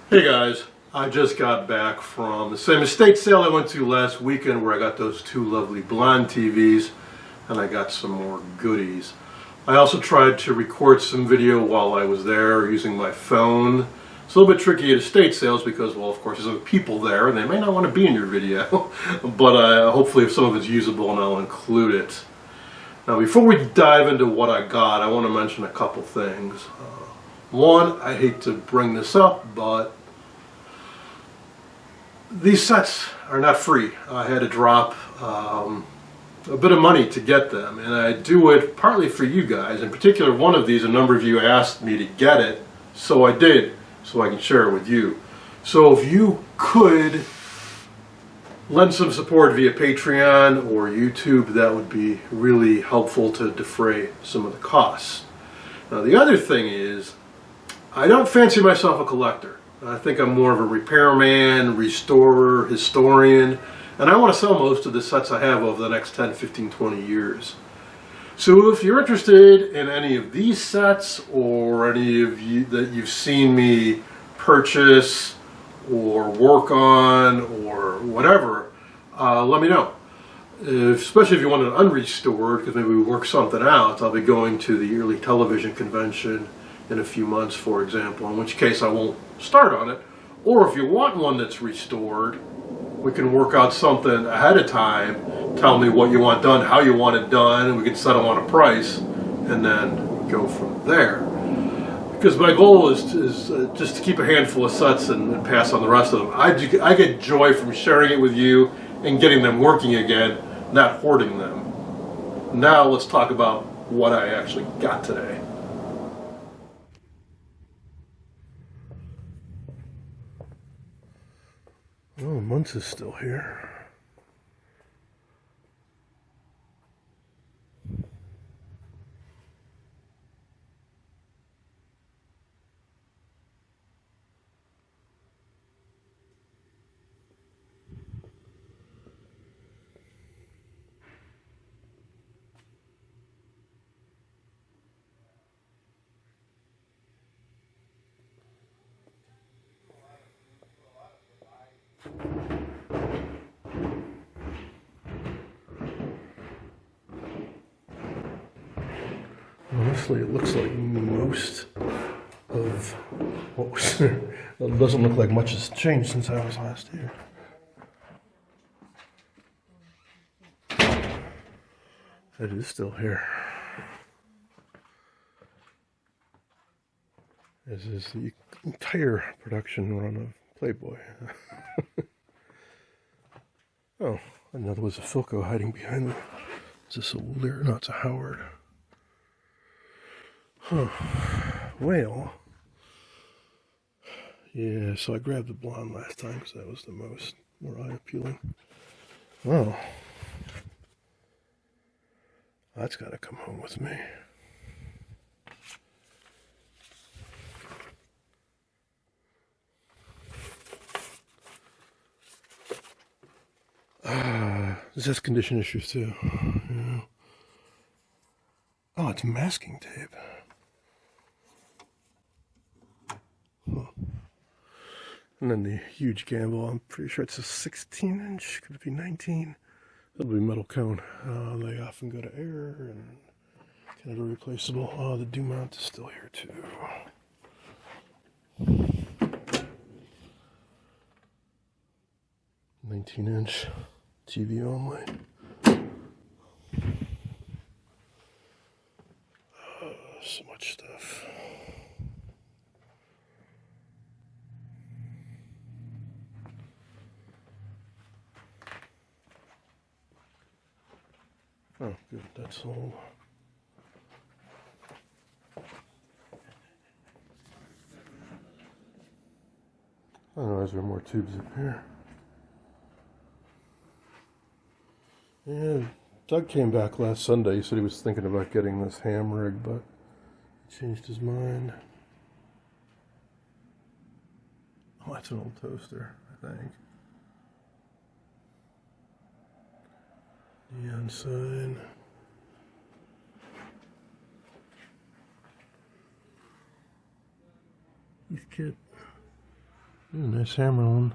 Hey guys, I just got back from the same estate sale I went to last weekend where I got those two lovely blonde TVs and I got some more goodies. I also tried to record some video while I was there using my phone. It's a little bit tricky at estate sales because, well, of course, there's other people there and they may not want to be in your video, but hopefully if some of it's usable and I'll include it. Now, before we dive into what I got, I want to mention a couple things. One, I hate to bring this up, but these sets are not free. I had to drop a bit of money to get them, and I do it partly for you guys. In particular, one of these, a number of you asked me to get it, so I did, so I can share it with you. So if you could lend some support via Patreon or YouTube, that would be really helpful to defray some of the costs. Now, the other thing is, I don't fancy myself a collector. I think I'm more of a repairman, restorer, historian, and I want to sell most of the sets I have over the next 10, 15, 20 years. So if you're interested in any of these sets or any of you that you've seen me purchase or work on or whatever, let me know. Especially if you want it unrestored, because maybe we work something out. I'll be going to the yearly television convention in a few months, for example, in which case I won't start on it. Or if you want one that's restored, we can work out something ahead of time. Tell me what you want done, how you want it done, and we can settle on a price, and then go from there. Because my goal is just to keep a handful of sets and pass on the rest of them. I get joy from sharing it with you and getting them working again, not hoarding them. Now let's talk about what I actually got today. Oh, Muntz is still here. Honestly, it looks like most of what was there. It doesn't look like much has changed since I was last here. It is still here. This is the entire production run of Playboy. Oh, another was a Philco hiding behind me. Is this a Lear? No, it's a Howard. Huh. Well, yeah, so I grabbed the blonde last time because that was the more eye appealing. Well, that's got to come home with me. This has condition issues too. Yeah. Oh, it's masking tape. Huh. And then the huge gamble, I'm pretty sure it's a 16-inch, could it be 19? It'll be metal cone. They often go to air and kind of replaceable. Oh, the dew mount is still here too. $19-inch TV only. So much stuff. Oh, good, that's all. I don't know, is there more tubes up here? Yeah, Doug came back last Sunday. He said he was thinking about getting this ham rig, but he changed his mind. Oh, that's an old toaster, I think. Neon sign. Heathkit. Nice hammer on.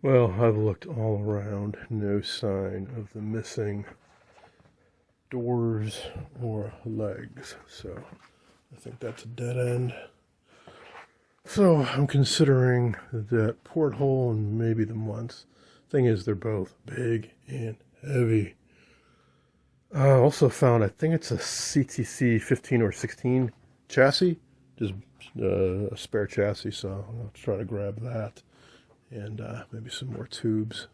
Well, I've looked all around, no sign of the missing doors or legs, so I think that's a dead end. So I'm considering that porthole and maybe the Muntz. Thing is, they're both big and heavy. I also found, I think it's a CTC 15 or 16 chassis, just a spare chassis, so I'll try to grab that. And maybe some more tubes.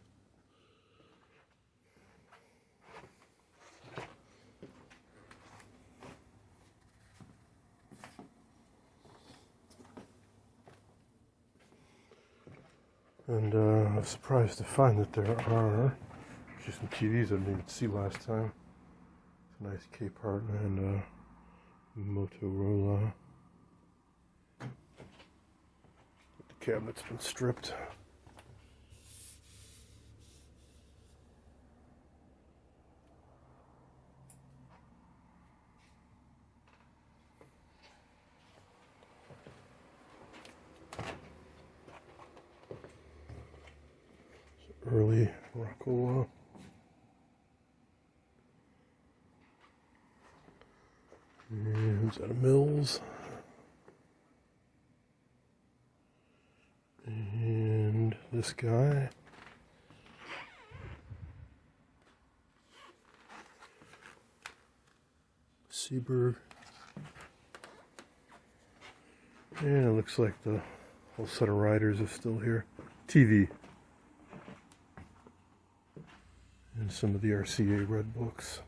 And I was surprised to find that there are just some TVs I didn't even see last time. It's a nice K-Part and Motorola. The cabinet's been stripped. Early Rockola. And is that a Mills? And this guy. Seaberg. And it looks like the whole set of riders is still here. TV. And some of the RCA red books.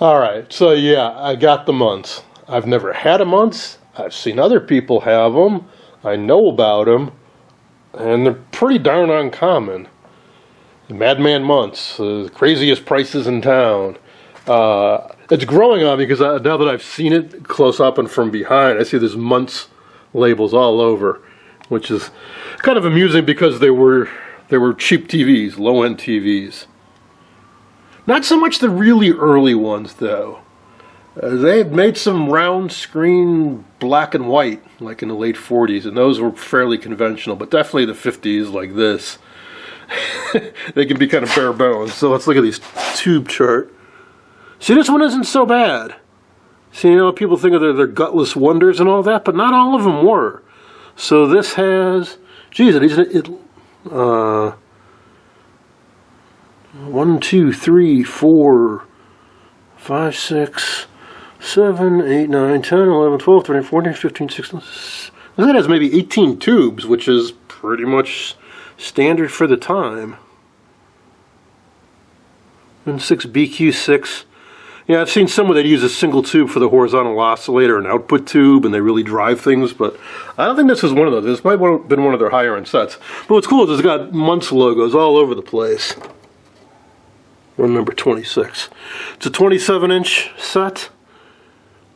All right, so yeah, I got the Muntz. I've never had a Muntz. I've seen other people have them. I know about them, and they're pretty darn uncommon. Madman Muntz, the craziest prices in town. It's growing on me because now that I've seen it close up and from behind, I see there's Muntz labels all over, which is kind of amusing because they were cheap TVs, low-end TVs. Not so much the really early ones, though. They had made some round screen black and white, like in the late 40s, and those were fairly conventional, but definitely the 50s like this. They can be kind of bare bones. So let's look at these tube chart. See, this one isn't so bad. See, you know, people think of their gutless wonders and all that, but not all of them were. So this has, geez, it 1, 2, 3, 4, 5, 6, 7, 8, 9, 10, 11, 12, 13, 14, 15, 16. That has maybe 18 tubes, which is pretty much standard for the time. And 6 BQ6. Yeah, I've seen some where they use a single tube for the horizontal oscillator, an output tube, and they really drive things, but I don't think this is one of those. This might have been one of their higher end sets. But what's cool is it's got Muntz logos all over the place. Run number 26. It's a 27-inch set.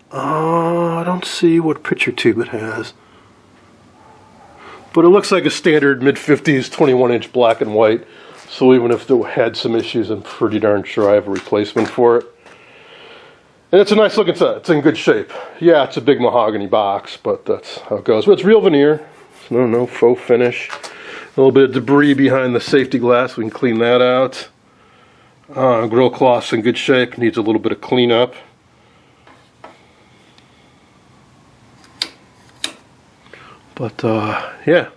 I don't see what picture tube it has. But it looks like a standard mid-50s 21-inch black and white. So even if it had some issues, I'm pretty darn sure I have a replacement for it. And it's a nice looking set. It's in good shape. Yeah, it's a big mahogany box, but that's how it goes. But it's real veneer. No faux finish. A little bit of debris behind the safety glass. We can clean that out. Grill cloth's in good shape. Needs a little bit of cleanup. But yeah.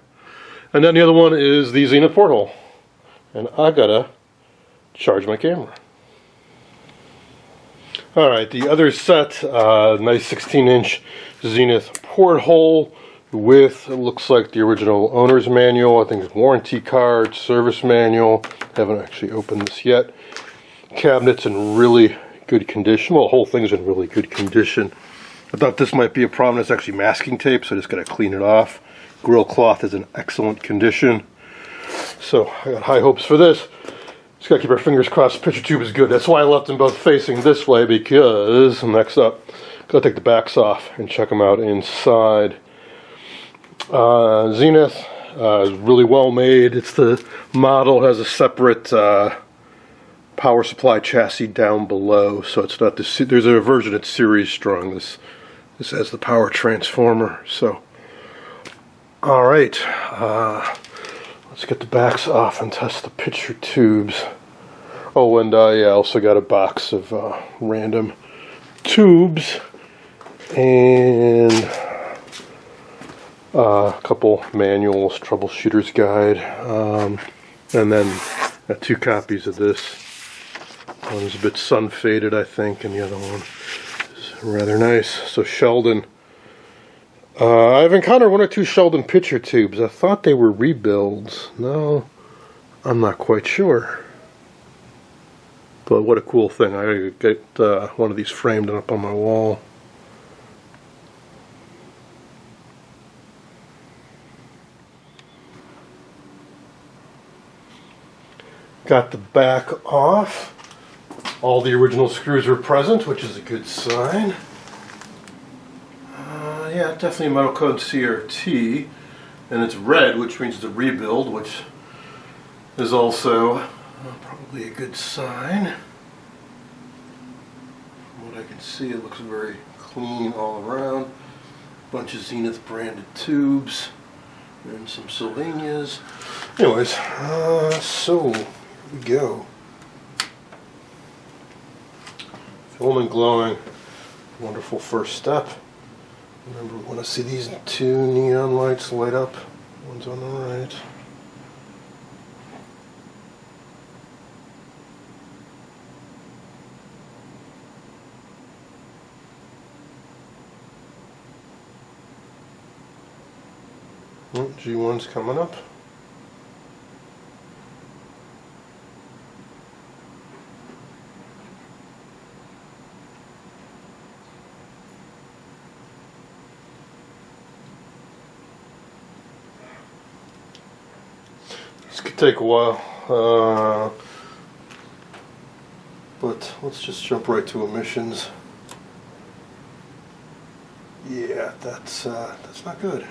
And then the other one is the Zenith porthole. And I gotta charge my camera. Alright, the other set, nice 16-inch Zenith porthole with, it looks like the original owner's manual. I think it's warranty card, service manual. Haven't actually opened this yet. Cabinet's in really good condition. Well, the whole thing's in really good condition. I thought this might be a problem. It's actually masking tape, so I just gotta clean it off. Grill cloth is in excellent condition. So I got high hopes for this. Just gotta keep our fingers crossed the picture tube is good. That's why I left them both facing this way, because next up, gotta take the backs off and check them out inside. Zenith is really well made. It's the model has a separate power supply chassis down below, so it's not the. There's a version that's series strong. This has the power transformer. So, all right. Let's get the backs off and test the picture tubes. Oh, and yeah, I also got a box of random tubes and a couple manuals, troubleshooter's guide, and then 2 copies of this. One's a bit sun faded, I think, and the other one is rather nice. So Sheldon. I've encountered 1 or 2 Sheldon picture tubes. I thought they were rebuilds. No, I'm not quite sure. But what a cool thing. I gotta get one of these framed and up on my wall. Got the back off. All the original screws were present, which is a good sign. Yeah, definitely metal code CRT, and it's red, which means it's a rebuild, which is also probably a good sign. From what I can see, it looks very clean all around. Bunch of Zenith branded tubes and some Sylvanias. Anyways, so here we go. Filament glowing, wonderful first step. Remember, we want to see these 2 neon lights light up. One's on the right. Oh, G1's coming up. This could take a while, but let's just jump right to emissions. Yeah, that's not good.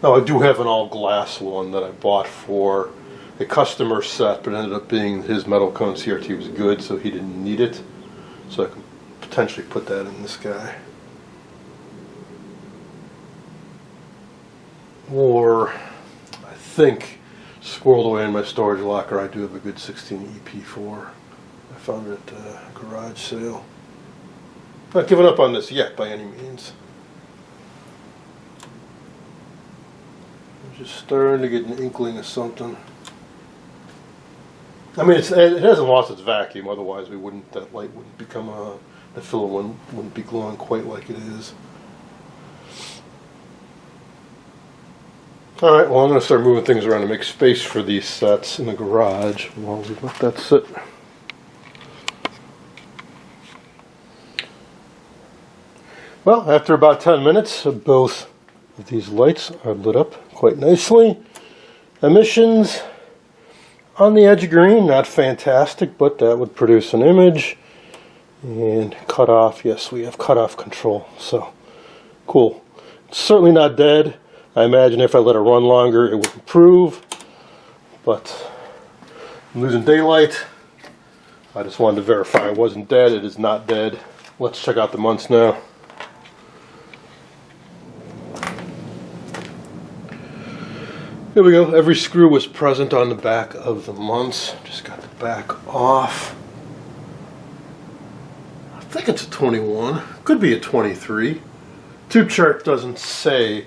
Now I do have an all glass one that I bought for a customer set, but ended up being his metal cone CRT was good, so he didn't need it. So I can potentially put that in this guy. Or I think squirreled away in my storage locker, I do have a good 16 EP4. I found it at a garage sale. Not giving up on this yet by any means. I'm just starting to get an inkling of something. I mean, it hasn't lost its vacuum. Otherwise, that light wouldn't become the filament wouldn't be glowing quite like it is. Alright, well I'm going to start moving things around to make space for these sets in the garage while we let that sit. Well, after about 10 minutes, both of these lights are lit up quite nicely. Emissions on the edge of green, not fantastic, but that would produce an image. And cutoff, yes, we have cutoff control, so cool. It's certainly not dead. I imagine if I let it run longer, it would improve, but I'm losing daylight. I just wanted to verify it wasn't dead. It is not dead. Let's check out the Muntz now. Here we go. Every screw was present on the back of the Muntz. Just got the back off. I think it's a 21. Could be a 23. Tube chart doesn't say.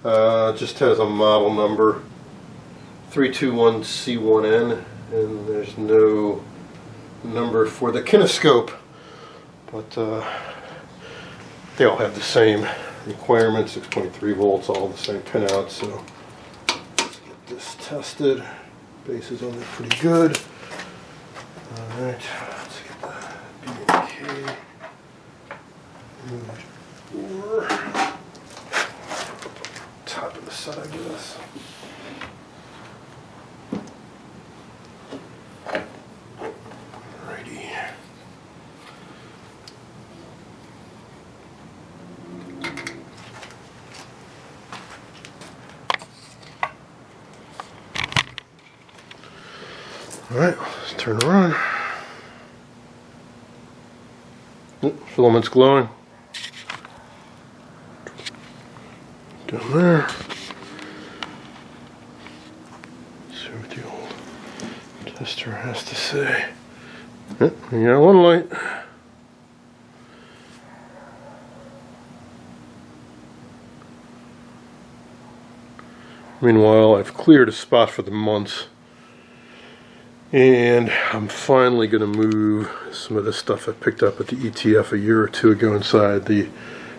Just has a model number 321C1N, and there's no number for the kinescope, but they all have the same requirements, 6.3 volts, all the same pinouts. So let's get this tested. Bases on it pretty good. Alright, let's get the B&K moved over. Top of the set, I guess. Alrighty. Alright, let's turn it on. Filament's glowing. Down there. See what the old tester has to say. Yep, we got one light. Meanwhile, I've cleared a spot for the Muntz, and I'm finally going to move some of the stuff I picked up at the ETF a year or two ago inside the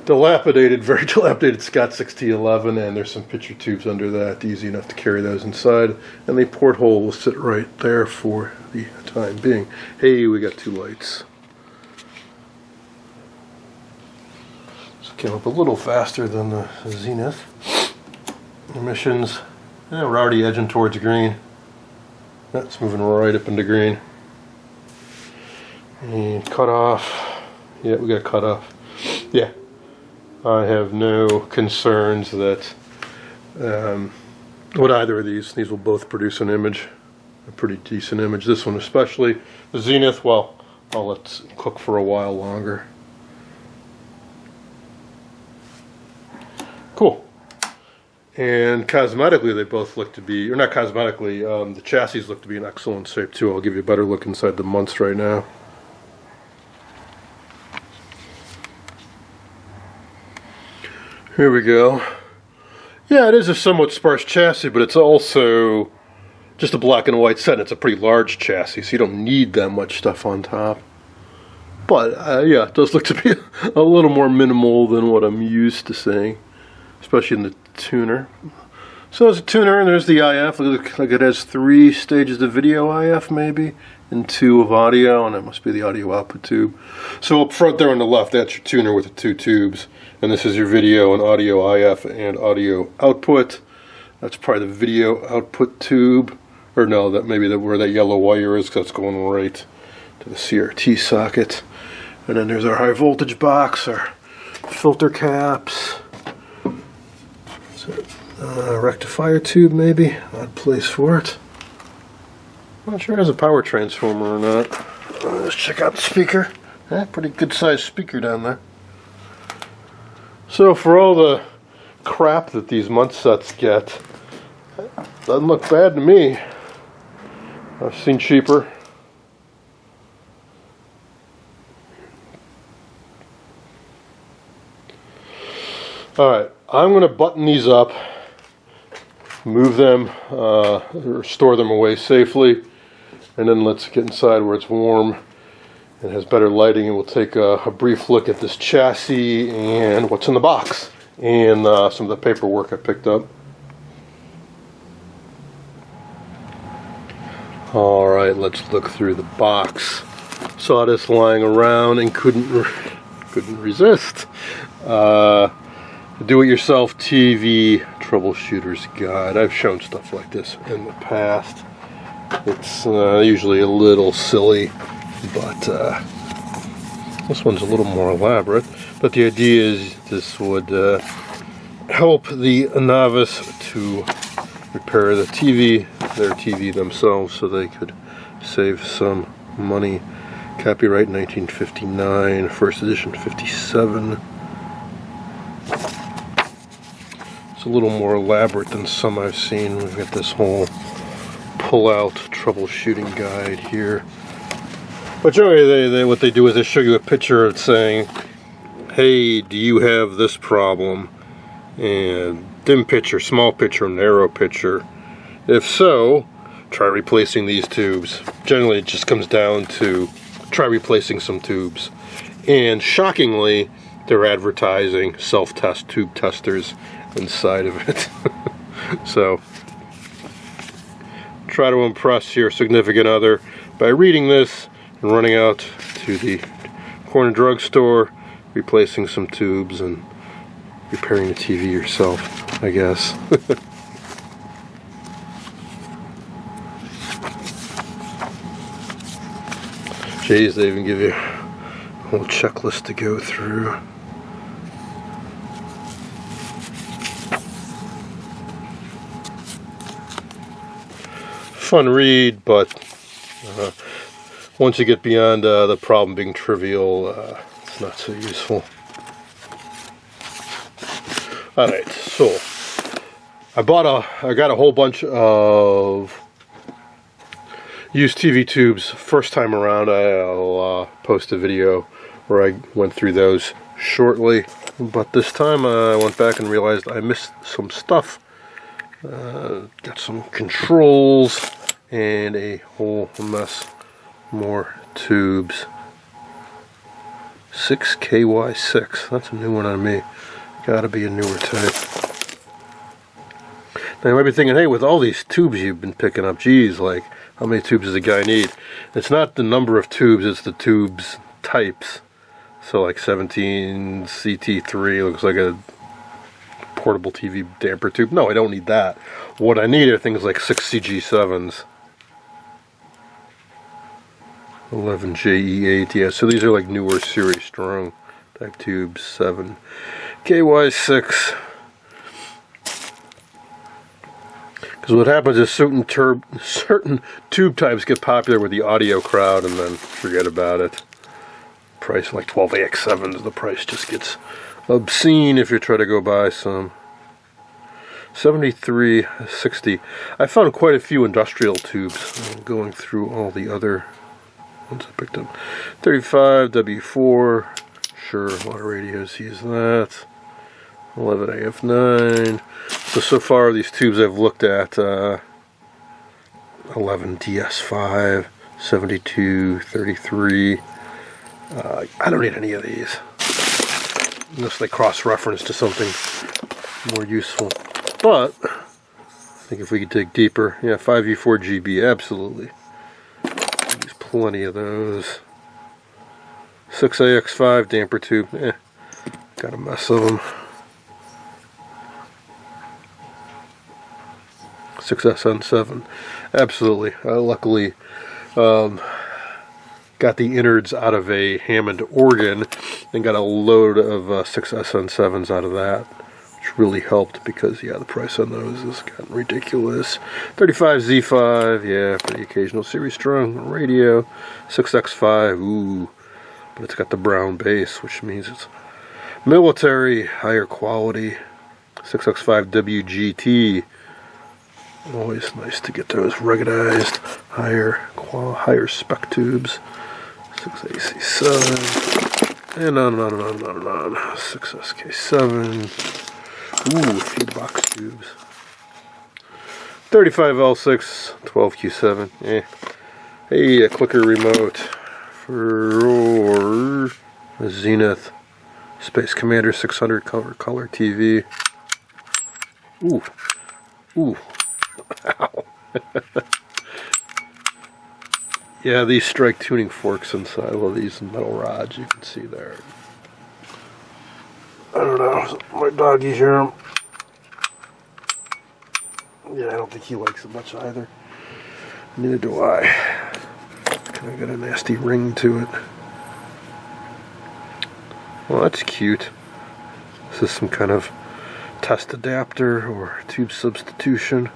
dilapidated, very dilapidated Scott 6T11, and there's some picture tubes under that, easy enough to carry those inside, and the porthole will sit right there for the time being. Hey, we got two lights. This came up a little faster than the Zenith. Emissions, yeah, we're already edging towards green. That's moving right up into green. And cutoff, yeah, we got cutoff. Yeah. I have no concerns that with either of these will both produce an image, a pretty decent image. This one especially. The Zenith, well, I'll let it cook for a while longer. Cool. And cosmetically they both look to be, or not cosmetically, the chassis look to be in excellent shape too. I'll give you a better look inside the Muntz right now. Here we go. Yeah, it is a somewhat sparse chassis, but it's also just a black and white set. It's a pretty large chassis, so you don't need that much stuff on top. But yeah, it does look to be a little more minimal than what I'm used to seeing, especially in the tuner. So there's a tuner, and there's the IF. Looks like it has 3 stages of video IF maybe, and 2 of audio, and that must be the audio output tube. So up front there on the left, that's your tuner with the 2 tubes, and this is your video and audio IF and audio output. That's probably the video output tube, or no, that maybe where that yellow wire is, because that's going right to the CRT socket. And then there's our high voltage box, our filter caps. Rectifier tube maybe, odd place for it. I'm not sure it has a power transformer or not. Let's check out the speaker. Yeah, pretty good sized speaker down there. So for all the crap that these Muntz sets get, doesn't look bad to me. I've seen cheaper. Alright, I'm going to button these up, move them, or store them away safely, and then let's get inside where it's warm and has better lighting, and we'll take a brief look at this chassis and what's in the box, and some of the paperwork I picked up. Alright, let's look through the box. Saw this lying around and couldn't resist. Do-it-yourself TV troubleshooter's guide. I've shown stuff like this in the past. It's usually a little silly, but this one's a little more elaborate. But the idea is this would help the novice to repair their TV themselves, so they could save some money. Copyright 1959, first edition 57. It's a little more elaborate than some I've seen. We've got this whole pull-out troubleshooting guide here. But generally, what they do is they show you a picture of saying, hey, do you have this problem? And dim picture, small picture, narrow picture. If so, try replacing these tubes. Generally, it just comes down to try replacing some tubes. And shockingly, they're advertising self-test tube testers inside of it. So, try to impress your significant other by reading this and running out to the corner drugstore, replacing some tubes, and repairing the TV yourself, I guess. Jeez, they even give you a whole checklist to go through. Fun read, but once you get beyond the problem being trivial, it's not so useful. Alright, so I got a whole bunch of used TV tubes. First time around, I'll post a video where I went through those shortly. But this time I went back and realized I missed some stuff. Got some controls and a whole mess more tubes. 6KY6, that's a new one on me. Gotta be a newer type. Now you might be thinking, hey, with all these tubes you've been picking up, geez, like, how many tubes does a guy need? It's not the number of tubes, it's the tubes types. So like 17 CT3 looks like a portable TV damper tube. No, I don't need that. What I need are things like 6CG7s. 11JE8, yeah, so these are like newer series strong type tubes. 7KY6. Because what happens is certain tube types get popular with the audio crowd and then forget about it. Price like 12AX7s, the price just gets obscene if you try to go buy some. 7360. I found quite a few industrial tubes. I'm going through all the other ones I picked up. 35W4. Sure, a lot of radios use that. 11AF9. So far these tubes I've looked at, 11DS5, 7233. I don't need any of these unless they cross-reference to something more useful. But I think if we could dig deeper, yeah, 5U4GB, absolutely. Use plenty of those. 6AX5 damper tube, got a mess of them. 6SN7, absolutely. Luckily, got the innards out of a Hammond organ and got a load of 6SN7s out of that, which really helped because, yeah, the price on those has gotten ridiculous. 35Z5, yeah, for the occasional series strong radio. 6X5, ooh, but it's got the brown base, which means it's military, higher quality. 6X5 WGT. Always nice to get those ruggedized, higher spec tubes. 6AC7, and on and on and on and on and on. 6SK7. Ooh, a few box tubes. 35L6, 12Q7. Hey, a clicker remote for a Zenith Space Commander 600 color TV. Ooh. Ow. Yeah, these strike tuning forks inside of these metal rods you can see there. I don't know, my doggy hear him. Yeah, I don't think he likes it much either. Neither do I. Kind of got a nasty ring to it. Well, that's cute. This is some kind of test adapter or tube substitution.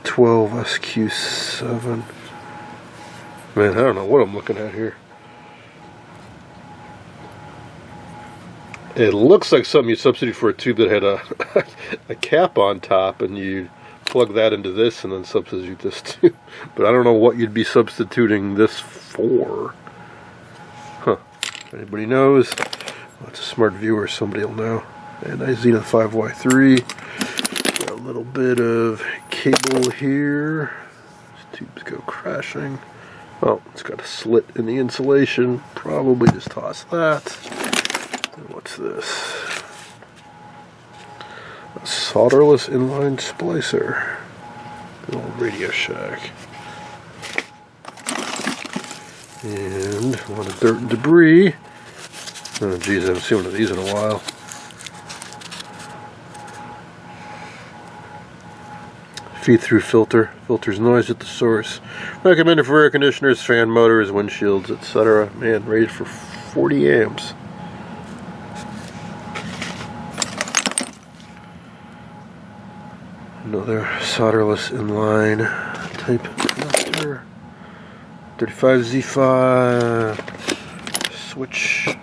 12 SQ7. Man, I don't know what I'm looking at here. It looks like something you substitute for a tube that had a cap on top, and you plug that into this and then substitute this tube. But I don't know what you'd be substituting this for. Huh. If anybody knows, well, it's a smart viewer, somebody will know. And a Zenith 5Y3. Got a little bit of cable here. These tubes go crashing. Oh, it's got a slit in the insulation. Probably just toss that. And what's this? A solderless inline splicer. Good old Radio Shack. And a lot of dirt and debris. Oh geez, I haven't seen one of these in a while. Feed-through filter. Filters noise at the source. Recommended for air conditioners, fan motors, windshields, etc. Man, rated for 40 amps. Another solderless inline type connector. 35Z5 switch.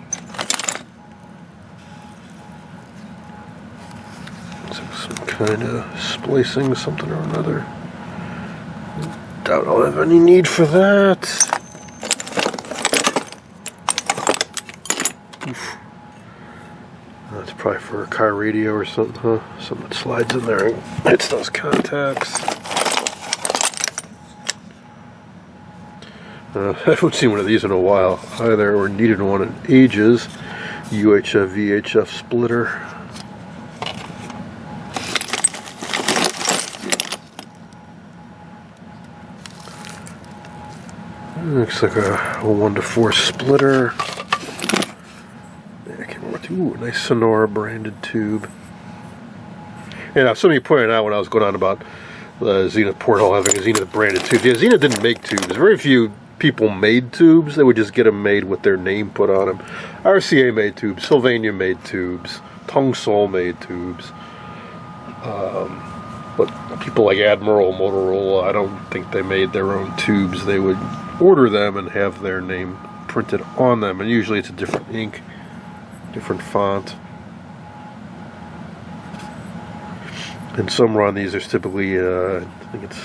Some kind of splicing, something or another. Doubt I'll have any need for that. Oof. That's probably for a car radio or something, huh? Something that slides in there and hits those contacts. I haven't seen one of these in a while either, or needed one in ages. UHF VHF splitter. Looks like a 1-to-4 splitter. Yeah, I can't remember. Ooh, nice Sonora branded tube. And now somebody pointed out when I was going on about the Zenith Porthole having a Zenith branded tube. Yeah, Zenith didn't make tubes. Very few people made tubes. They would just get them made with their name put on them. RCA made tubes. Sylvania made tubes. Tung Sol made tubes. But people like Admiral, Motorola, I don't think they made their own tubes. They would order them and have their name printed on them. And usually it's a different ink, different font. And somewhere on these there's typically, I think it's,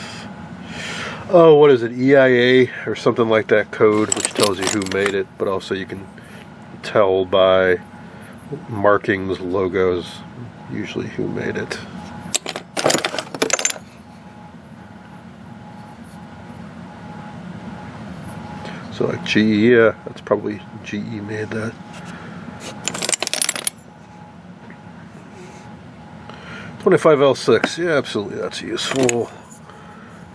oh, what is it, EIA or something like that code, which tells you who made it, but also you can tell by markings, logos, usually who made it. So like GE, yeah, that's probably GE made that. .25L6, yeah, absolutely, that's useful.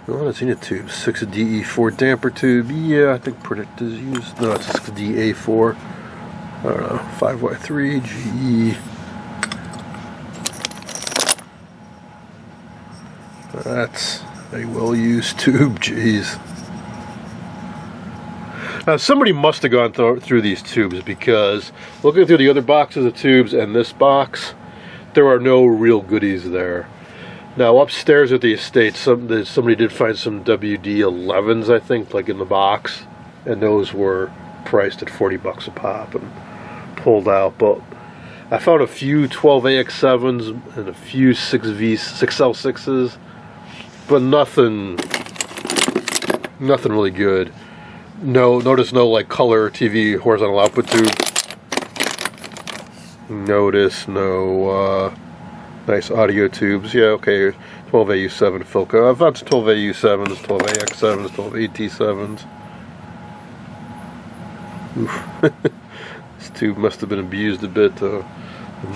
Oh, that's Zenith tube. 6DE4 damper tube, yeah, I think Predict is used. No, it's 6DA4. I don't know, 5Y3, GE. That's a well-used tube, geez. Now, somebody must have gone through these tubes, because looking through the other boxes of tubes and this box, there are no real goodies there. Now, upstairs at the estate, somebody did find some WD-11s, I think, like in the box, and those were priced at 40 bucks a pop and pulled out. But I found a few 12AX7s and a few 6L6s, but nothing really good. No, notice no like color TV horizontal output tube. Notice no nice audio tubes. Yeah, okay, 12AU7 Philco. I've found 12AU7s, 12AX7s, 12AT7s. Oof. This tube must have been abused a bit. The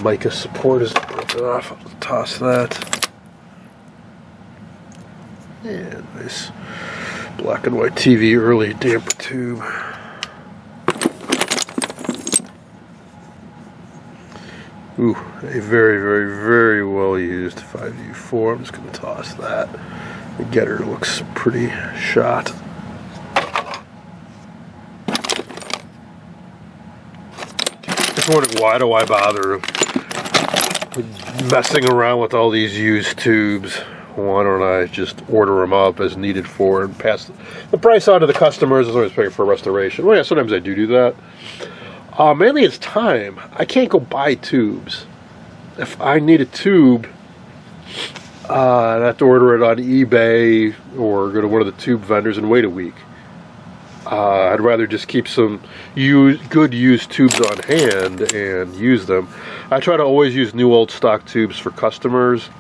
mica support is broken off. I'll toss that. Yeah, nice Black and white TV early damper tube. Ooh, a very, very, very well used 5U4. I'm just going to toss that. The getter looks pretty shot. Just wondering, why do I bother messing around with all these used tubes? Why don't I just order them up as needed for and pass the price on to the customers as long as paying for restoration? Well, yeah, sometimes I do that. Mainly it's time. I can't go buy tubes. If I need a tube, I have to order it on eBay or go to one of the tube vendors and wait a week. I'd rather just keep some good used tubes on hand and use them. I try to always use new old stock tubes for customers,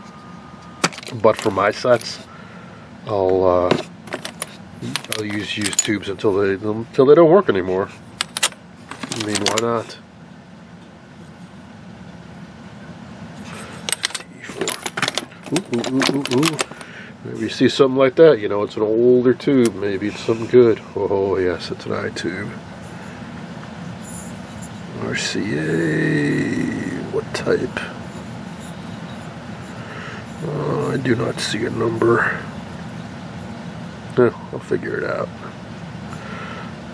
but for my sets, I'll use used tubes until they don't work anymore. I mean, why not? Ooh. Maybe you see something like that, you know, it's an older tube, maybe it's something good. Oh yes, it's an I-tube. RCA, what type? I do not see a number. I'll figure it out.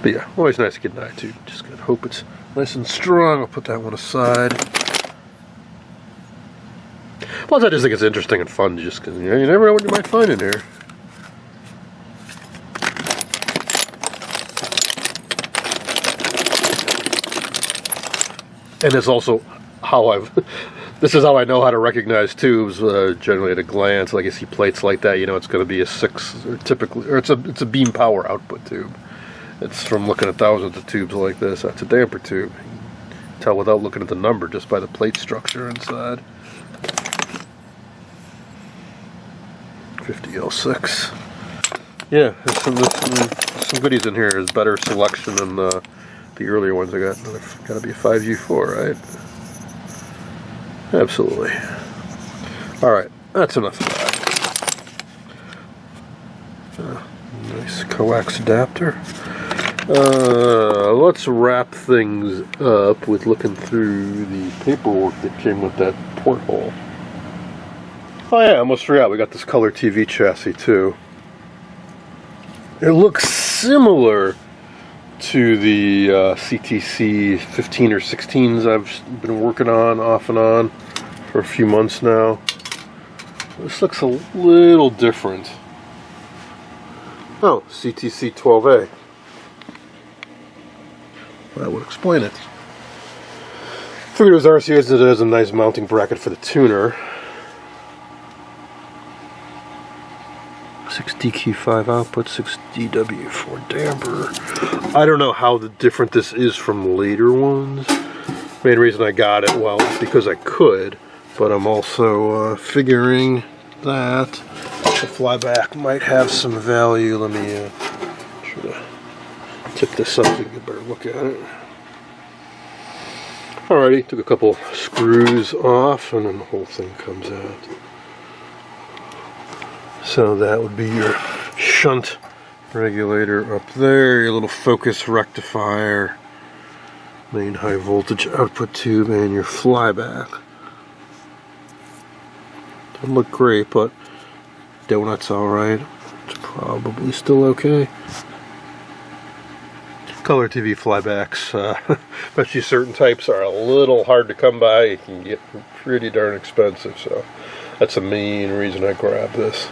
But yeah, always nice to get an I-tube. Just gotta hope it's nice and strong. I'll put that one aside. Plus, I just think it's interesting and fun, just because you never know what you might find in here. And it's also how this is how I know how to recognize tubes, generally at a glance. Like you see plates like that, you know it's going to be a 6, or typically, or it's a beam power output tube. It's from looking at thousands of tubes like this. That's a damper tube. You can tell without looking at the number, just by the plate structure inside. 50L6. Yeah, there's some goodies in here. There's better selection than the earlier ones I got. There's got to be a 5U4, right? Absolutely. Alright, that's enough of that. Nice coax adapter. Let's wrap things up with looking through the paperwork that came with that porthole. Oh yeah, I almost forgot, we got this color TV chassis too. It looks similar to the CTC 15 or 16s I've been working on off and on for a few months now. This looks a little different. Oh, CTC 12A. That would explain it. Figured it was RCA as it has a nice mounting bracket for the tuner. 6 DQ5 output, 6 DW4 damper. I don't know how different this is from later ones. Main reason I got it, well, because I could, but I'm also figuring that the flyback might have some value. Let me try to tip this up so you get a better look at it. Alrighty, took a couple screws off and then the whole thing comes out. So that would be your shunt regulator up there, your little focus rectifier, main high voltage output tube, and your flyback. Doesn't look great, but donut's alright. It's probably still okay. Color TV flybacks, especially certain types, are a little hard to come by. You can get pretty darn expensive, so that's the main reason I grabbed this.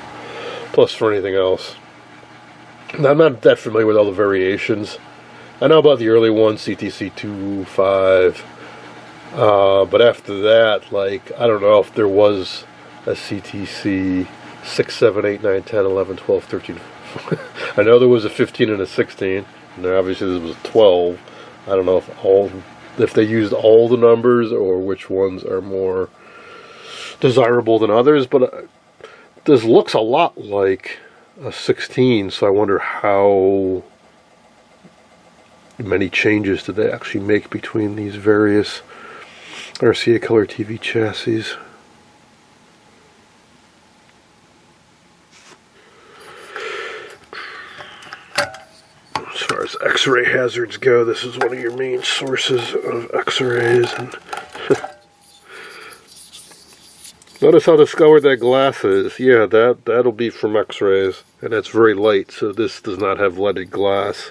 Plus for anything else. Now, I'm not that familiar with all the variations. I know about the early ones, CTC 2.5, but after that, like, I don't know if there was a CTC 6, 7, 8, 9, 10, 11, 12, 13. I know there was a 15 and a 16, and obviously this was a 12. I don't know if they used all the numbers or which ones are more desirable than others, but this looks a lot like a 16, so I wonder how many changes did they actually make between these various RCA color TV chassis. X-ray hazards go, this is one of your main sources of X-rays. And notice how discolored that glass is. Yeah, that'll be from X-rays, and it's very light, so this does not have leaded glass.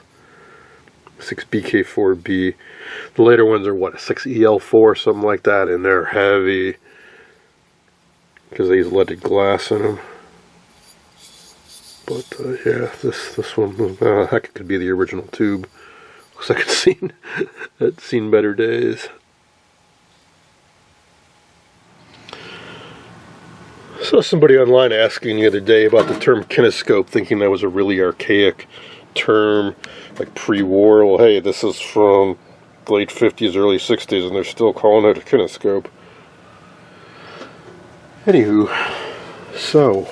6BK4B. The later ones are what, 6EL4, something like that, and they're heavy because they use leaded glass in them. But yeah, this one, heck, it could be the original tube. Looks like it's seen better days. I saw somebody online asking the other day about the term kinescope, thinking that was a really archaic term, like pre-war. Well, hey, this is from the late 50s, early 60s, and they're still calling it a kinescope. Anywho, so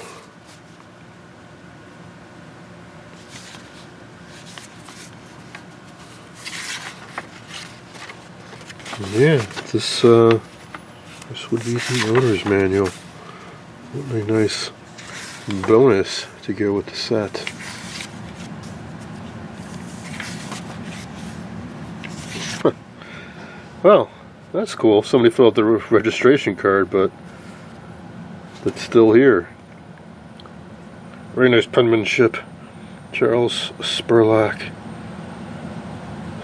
yeah, this would be the owner's manual. What a nice bonus to go with the set. Well, that's cool. Somebody filled out the registration card, but it's still here. Very nice penmanship. Charles Spurlock.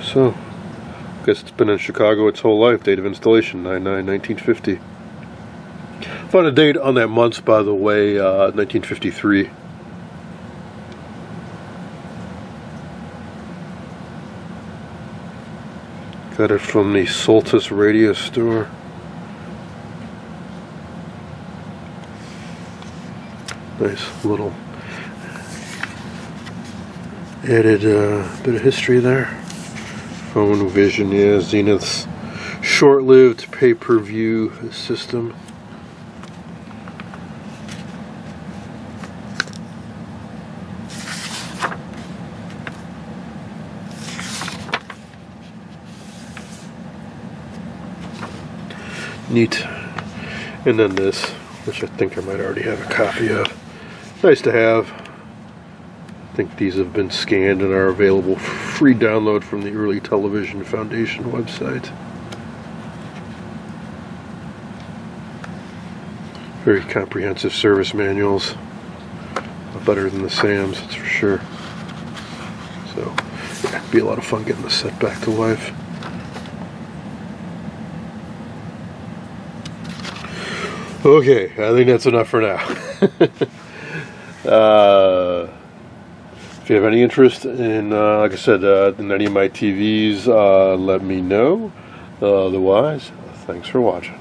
So, I guess it's been in Chicago its whole life. Date of installation, 9/9/1950. Found a date on that Muntz, by the way, 1953. Got it from the Soltis radio store. Nice little added bit of history there. Phone Vision, yeah, Zenith's short-lived pay-per-view system. Neat. And then this, which I think I might already have a copy of. Nice to have. I think these have been scanned and are available for free download from the Early Television Foundation website. Very comprehensive service manuals. Better than the Sam's, that's for sure. So, yeah, it'd be a lot of fun getting the set back to life. Okay, I think that's enough for now. If you have any interest in, like I said, in any of my TVs, let me know. Otherwise, thanks for watching.